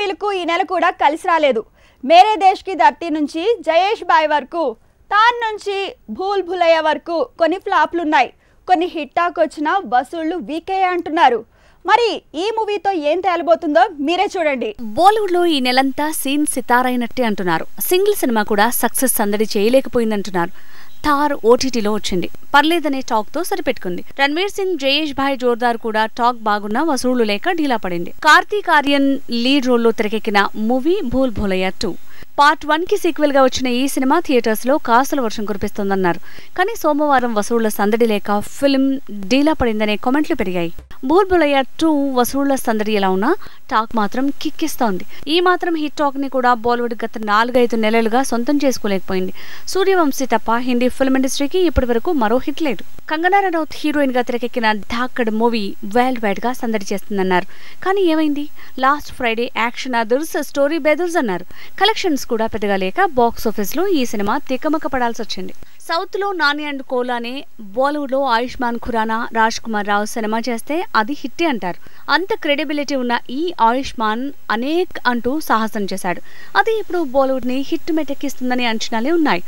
మూవీలకు ఈ నెల కూడా కలిసి రాలేదు. మేరే దేశ్ కి ధర్తీ నుంచి జయేష్ బాయ్ వరకు, తాన్ నుంచి భూల్ భులయ్యా వరకు కొన్ని ఫ్లాప్లు ఉన్నాయి. కొన్ని హిట్ టాక్ వచ్చినా వసూళ్లు వీకే అంటున్నారు. మరి ఈ మూవీతో ఏం తేలబోతుందో మీరే చూడండి. బాలీవుడ్ లో ఈ నెలంతా సీన్ సితారైనట్టే అంటున్నారు. సింగిల్ సినిమా కూడా సక్సెస్ సందడి చేయలేకపోయిందంటున్నారు. థార్ ఓటీటీలో వచ్చింది, పర్లేదనే టాక్ తో సరిపెట్టుకుంది. రణ్వీర్ సింగ్, జయేష్ భాయ్ జోర్దార్ కూడా టాక్ బాగున్నా వసూళ్లు లేక ఢీలా పడింది. కార్తీక్ ఆర్యన్ లీడ్ రోల్లో తెరకెక్కిన మూవీ భూల్ భులయ్యా 2 పార్ట్ 1 కి సీక్వెల్ గా వచ్చిన ఈ సినిమా థియేటర్స్ లో కాసుల వర్షం కురిపిస్తోందన్నారు. కానీ సోమవారం వసూళ్ల సందడి లేక ఫిల్మ్ డీలా పడిందనే కామెంట్లు పెరిగాయి. భూల్ భులయ్యా 2 వసూళ్ల సందడి ఎలా ఉన్నా టాక్ మాత్రం కిక్కిస్తోంది. ఈ మాత్రం హిట్ టాక్ ని కూడా బాలీవుడ్ గత 4-5 నెలలుగా సొంతం చేసుకోలేకపోయింది. సూర్యవంశీ తప్ప హిందీ ఫిల్మ్ ఇండస్ట్రీకి ఇప్పటి వరకు మరో హిట్ లేదు. కంగనా రనౌత్ హీరోయిన్ గా తెరకెక్కిన ధాక్కడ్ మూవీ వరల్డ్ వైడ్ గా సందడి చేస్తుందన్నారు. కానీ ఏమైంది? లాస్ట్ ఫ్రైడే యాక్షన్ అదర్స్, స్టోరీ బెదర్స్ అన్నారు. కలెక్షన్స్ కూడా పెద్దగా లేక బాక్స్ ఆఫీస్ లో ఈ సినిమా తికమక పడాల్సి వచ్చింది. సౌత్ లో నాని అండ్ కోలానే, బాలీవుడ్ లో ఆయుష్మాన్ ఖురానా, రాజ్ కుమార్ రావు సినిమా చేస్తే అది హిట్టే అంటారు. అంత క్రెడిబిలిటీ ఉన్న ఈ ఆయుష్మాన్ అనేక్ అంటూ సాహసం చేశాడు. అది ఇప్పుడు బాలీవుడ్ ని హిట్ మెటెక్కిస్తుందనే అంచనాలే ఉన్నాయి.